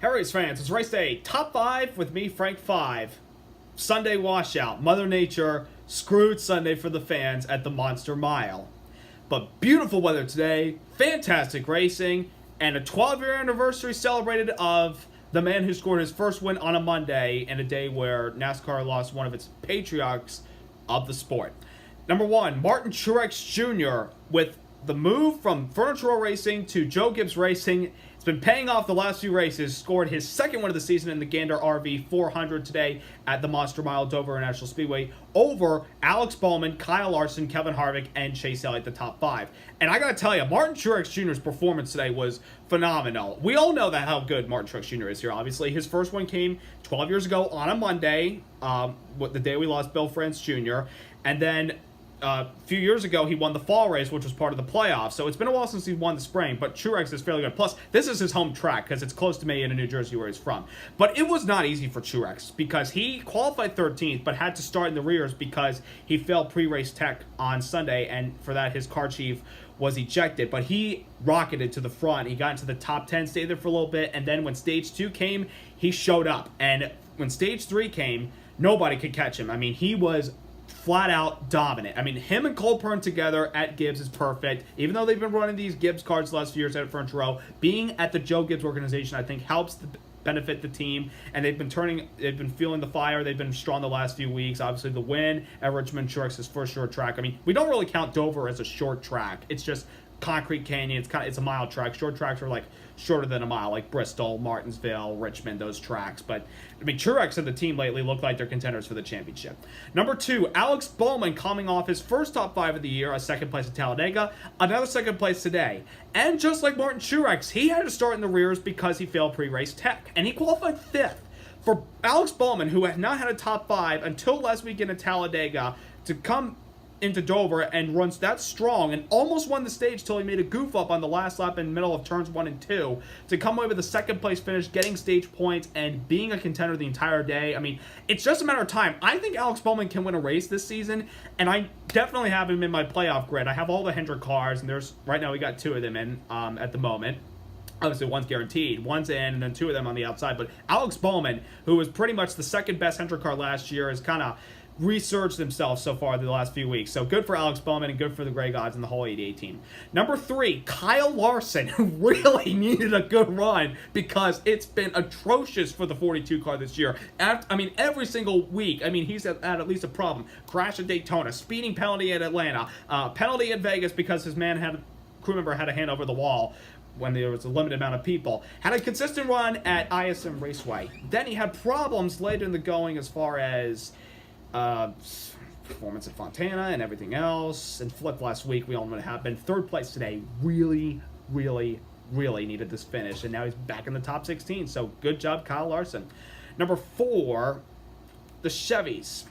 Harry's fans, it's race day top 5 with me, Frank 5. Sunday washout. Mother Nature screwed Sunday for the fans at the Monster Mile. But beautiful weather today, fantastic racing, and a 12-year anniversary celebrated of the man who scored his first win on a Monday in a day where NASCAR lost one of its patriarchs of the sport. Number 1, Martin Truex Jr. with the move from Furniture Row Racing to Joe Gibbs Racing. It's been paying off the last few races. Scored his second win of the season in the Gander RV 400 today at the Monster Mile Dover International Speedway over Alex Bowman, Kyle Larson, Kevin Harvick, and Chase Elliott, the top 5. And I gotta tell you, Martin Truex Jr.'s performance today was phenomenal. We all know that how good Martin Truex Jr. is here, obviously. His first one came 12 years ago on a Monday, the day we lost Bill France Jr., and then a few years ago, he won the fall race, which was part of the playoffs. So it's been a while since he won the spring, but Truex is fairly good. Plus, this is his home track because it's close to Maine in New Jersey where he's from. But it was not easy for Truex because he qualified 13th, but had to start in the rears because he failed pre-race tech on Sunday, and for that, his car chief was ejected. But he rocketed to the front. He got into the top 10, stayed there for a little bit, and then when Stage 2 came, he showed up. And when Stage 3 came, nobody could catch him. I mean, he was flat out dominant. I mean, him and Cole Pearn together at Gibbs is perfect. Even though they've been running these Gibbs cars the last few years at Furniture Row, being at the Joe Gibbs organization, I think, helps benefit the team. And they've been feeling the fire. They've been strong the last few weeks. Obviously, the win at Richmond, Truex' first short track. I mean, we don't really count Dover as a short track. It's just concrete canyon. It's a mile track. Short tracks are like shorter than a mile, like Bristol, Martinsville, Richmond, those tracks. But I mean, Truex and the team lately look like they're contenders for the championship. Number 2, Alex Bowman coming off his first top 5 of the year, a second place at Talladega, another second place today. And just like Martin Truex, he had to start in the rears because he failed pre-race tech, and he qualified 5th. For Alex Bowman, who had not had a top 5 until last weekend at Talladega, to come into Dover and runs that strong and almost won the stage till he made a goof up on the last lap in the middle of turns 1 and 2 to come away with a second place finish, getting stage points and being a contender the entire day. I mean, it's just a matter of time. I think Alex Bowman can win a race this season, and I definitely have him in my playoff grid. I have all the Hendrick cars, and there's right now we got 2 of them in at the moment. Obviously, one's guaranteed. One's in, and then 2 of them on the outside. But Alex Bowman, who was pretty much the second best Hendrick car last year, is kind of resurged themselves so far the last few weeks. So good for Alex Bowman and good for the Grey Gods and the whole 88 team. Number 3, Kyle Larson, who really needed a good run because it's been atrocious for the 42 car this year. I mean, every single week, I mean, he's had at least a problem. Crash at Daytona, speeding penalty at Atlanta, penalty at Vegas because his crew member had a hand over the wall when there was a limited amount of people. Had a consistent run at ISM Raceway. Then he had problems later in the going as far as performance at Fontana and everything else, and flipped last week. We all know what happened. 3rd place today. Really needed this finish, and now he's back in the top 16. So good job, Kyle Larson. Number 4, the Chevys.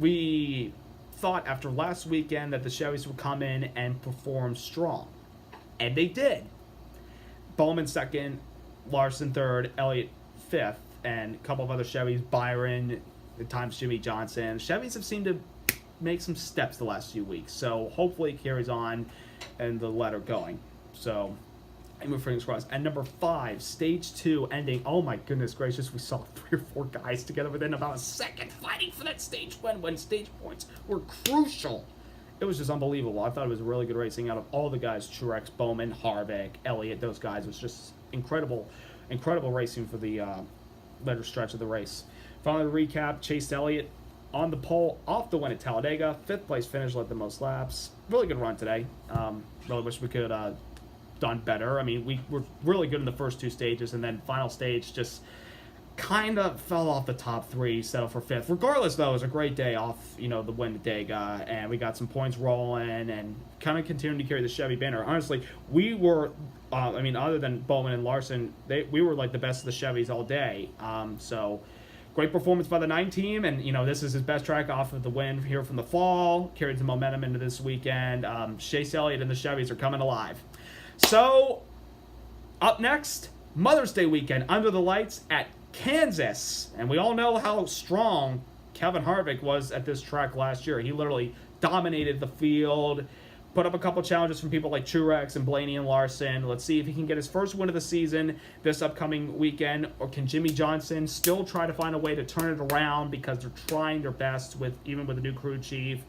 We thought after last weekend that the Chevys would come in and perform strong, and they did. Bowman 2nd, Larson 3rd, Elliott 5th, and a couple of other Chevys, Byron, at times Jimmy Johnson. Chevys have seemed to make some steps the last few weeks, so hopefully it carries on and the letter going. So I'm with fingers crossed. And number 5, stage 2 ending. Oh my goodness gracious, we saw 3 or 4 guys together within about a second fighting for that stage win when stage points were crucial. It was just unbelievable. I thought it was really good racing out of all the guys. Truex, Bowman, Harvick, Elliott, those guys. It was just incredible racing for the later stretch of the race. Finally, to recap, Chase Elliott on the pole, off the win at Talladega. 5th place finish, led the most laps. Really good run today. Really wish we could have done better. I mean, we were really good in the first 2 stages, and then final stage just kind of fell off the top 3, settled for 5th. Regardless, though, it was a great day off, the win at Dega, and we got some points rolling and kind of continuing to carry the Chevy banner. Honestly, we were, other than Bowman and Larson, we were like the best of the Chevys all day. So great performance by the 9 team, and this is his best track off of the win here from the fall. Carried the momentum into this weekend. Chase Elliott and the Chevys are coming alive. So up next, Mother's Day weekend under the lights at Kansas, and we all know how strong Kevin Harvick was at this track last year. He literally dominated the field, put up a couple challenges from people like Truex and Blaney and Larson. Let's see if he can get his first win of the season this upcoming weekend, or can Jimmy Johnson still try to find a way to turn it around because they're trying their best even with the new crew chief,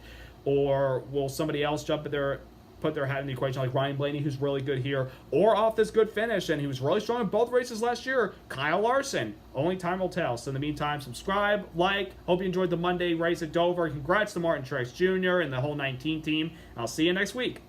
or will somebody else jump in there, put their hat in the equation, like Ryan Blaney, who's really good here, or off this good finish, and he was really strong in both races last year, Kyle Larson. Only time will tell. So in the meantime, subscribe, like. Hope you enjoyed the Monday race at Dover. Congrats to Martin Truex Jr. and the whole 19 team. I'll see you next week.